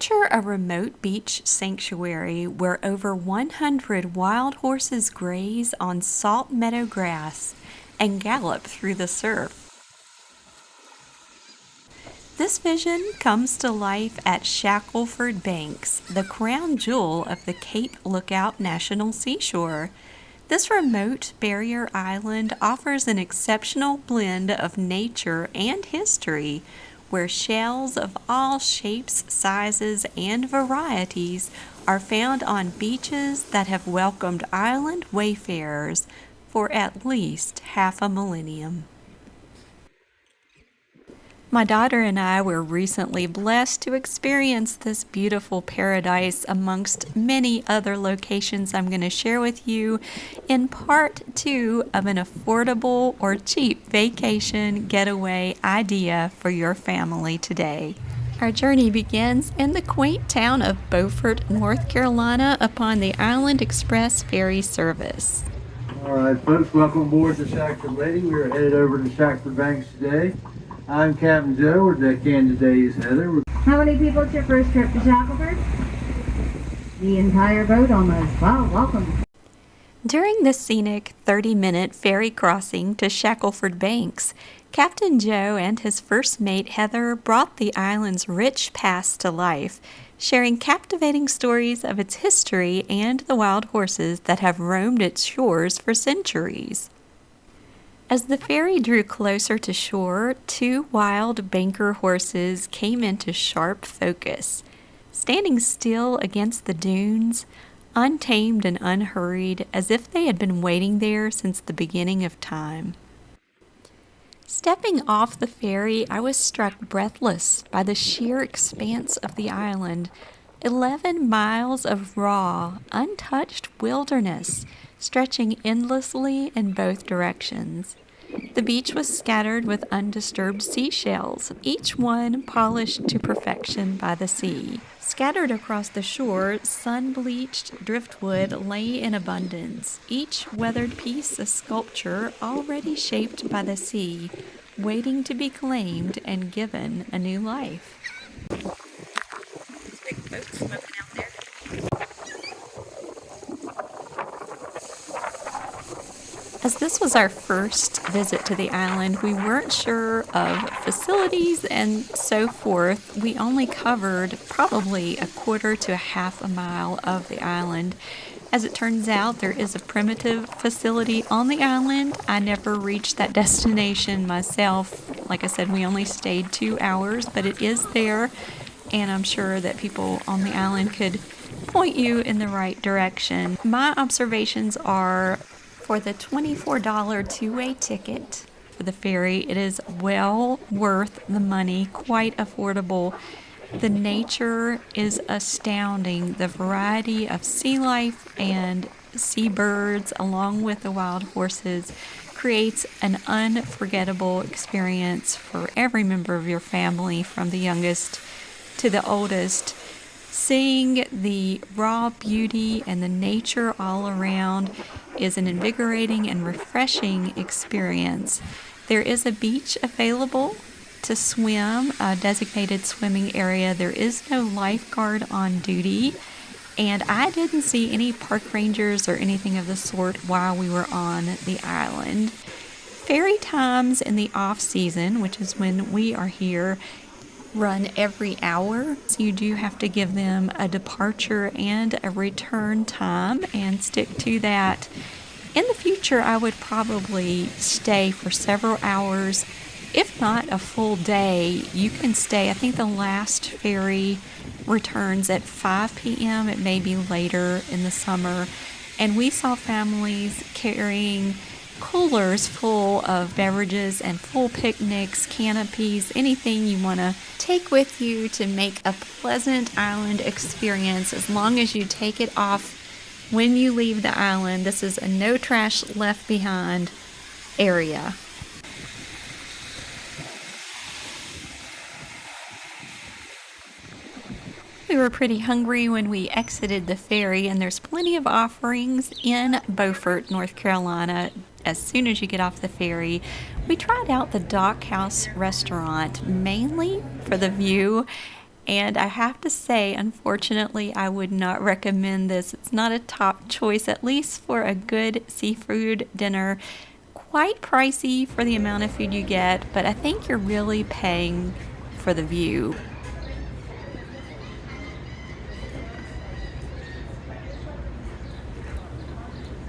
Picture a remote beach sanctuary where over 100 wild horses graze on salt meadow grass and gallop through the surf. This vision comes to life at Shackleford Banks, the crown jewel of the Cape Lookout National Seashore. This remote barrier island offers an exceptional blend of nature and history, where shells of all shapes, sizes, and varieties are found on beaches that have welcomed island wayfarers for at least half a millennium. My daughter and I were recently blessed to experience this beautiful paradise amongst many other locations I'm going to share with you in part 2 of an affordable or cheap vacation getaway idea for your family today. Our journey begins in the quaint town of Beaufort, North Carolina upon the Island Express ferry service. All right, folks, welcome aboard the Shackleford Lady. We're headed over to Shackleford Banks today. I'm Captain Joe. We're deckhand today is Heather. How many people, it's your first trip to Shackleford? The entire boat almost. Wow, welcome. During the scenic 30-minute ferry crossing to Shackleford Banks, Captain Joe and his first mate Heather brought the island's rich past to life, sharing captivating stories of its history and the wild horses that have roamed its shores for centuries. As the ferry drew closer to shore, 2 wild banker horses came into sharp focus. Standing still against the dunes, untamed and unhurried, as if they had been waiting there since the beginning of time. Stepping off the ferry, I was struck breathless by the sheer expanse of the island. 11 miles of raw, untouched wilderness, stretching endlessly in both directions. The beach was scattered with undisturbed seashells, each one polished to perfection by the sea. Scattered across the shore, sun-bleached driftwood lay in abundance, each weathered piece a sculpture already shaped by the sea, waiting to be claimed and given a new life. Big boats smoking out there. As this was our first visit to the island, we weren't sure of facilities and so forth. We only covered probably a quarter to a half a mile of the island. As it turns out, there is a primitive facility on the island. I never reached that destination myself. Like I said, we only stayed 2 hours, but it is there, and I'm sure that people on the island could point you in the right direction. My observations are, for the $24 two-way ticket for the ferry, it is well worth the money, quite affordable. The nature is astounding. The variety of sea life and seabirds, along with the wild horses, creates an unforgettable experience for every member of your family, from the youngest to the oldest. Seeing the raw beauty and the nature all around is an invigorating and refreshing experience. There is a beach available to swim, a designated swimming area. There is no lifeguard on duty, and I didn't see any park rangers or anything of the sort while we were on the island. Ferry times in the off season, which is when we are here, run every hour, so you do have to give them a departure and a return time and stick to that. In the future, I would probably stay for several hours, if not a full day. You can stay. I think the last ferry returns at 5 p.m. It may be later in the summer, and we saw families carrying coolers full of beverages and full picnics, canopies, anything you want to take with you to make a pleasant island experience, as long as you take it off when you leave the island. This is a no trash left behind area. We were pretty hungry when we exited the ferry, and there's plenty of offerings in Beaufort, North Carolina. As soon as you get off the ferry, we tried out the Dock House restaurant mainly for the view, And I have to say, unfortunately, I would not recommend this. It's not a top choice, at least for a good seafood dinner. Quite pricey for the amount of food you get, but I think you're really paying for the view.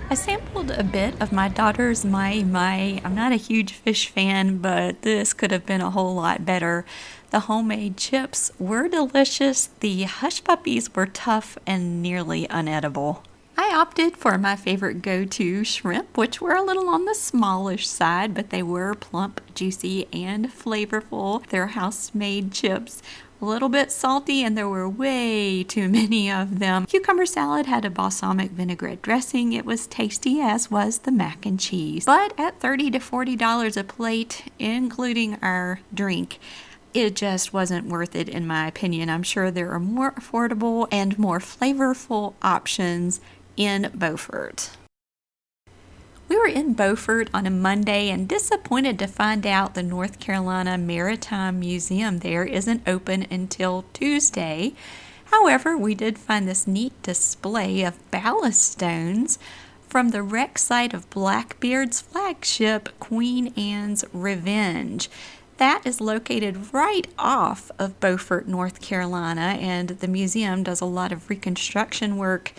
I sampled a bit of my daughter's mai. I'm not a huge fish fan, but this could have been a whole lot better. The homemade chips were delicious. The hush puppies were tough and nearly unedible. I opted for my favorite go-to shrimp, which were a little on the smallish side, but they were plump, juicy, and flavorful. They're house-made chips. A little bit salty, and there were way too many of them. Cucumber salad had a balsamic vinaigrette dressing. It was tasty, as was the mac and cheese. But at $30 to $40 a plate, including our drink, it just wasn't worth it in my opinion. I'm sure there are more affordable and more flavorful options in Beaufort. We were in Beaufort on a Monday and disappointed to find out the North Carolina Maritime Museum there isn't open until Tuesday. However, we did find this neat display of ballast stones from the wreck site of Blackbeard's flagship, Queen Anne's Revenge. That is located right off of Beaufort, North Carolina, and the museum does a lot of reconstruction work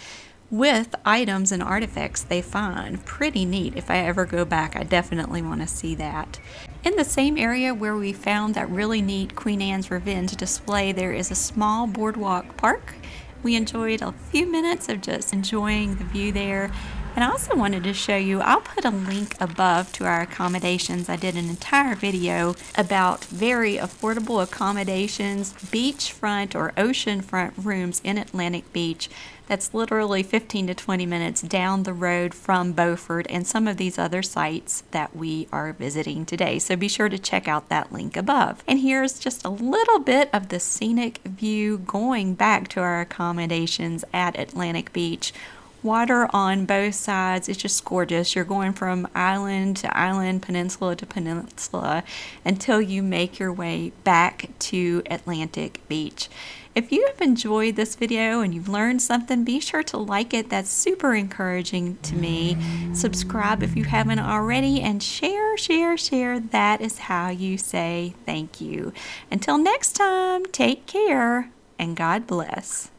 with items and artifacts they find. Pretty neat. If I ever go back, I definitely want to see that. In the same area where we found that really neat Queen Anne's Revenge display, there is a small boardwalk park. We enjoyed a few minutes of just enjoying the view there. And I also wanted to show you, I'll put a link above to our accommodations. I did an entire video about very affordable accommodations, beachfront or oceanfront rooms in Atlantic Beach. That's literally 15 to 20 minutes down the road from Beaufort and some of these other sites that we are visiting today. So be sure to check out that link above. And here's just a little bit of the scenic view going back to our accommodations at Atlantic Beach. Water on both sides. It's just gorgeous. You're going from island to island, peninsula to peninsula, until you make your way back to Atlantic Beach. If you have enjoyed this video and you've learned something, be sure to like it. That's super encouraging to me. Subscribe if you haven't already, and share. That is how you say thank you. Until next time, take care and God bless.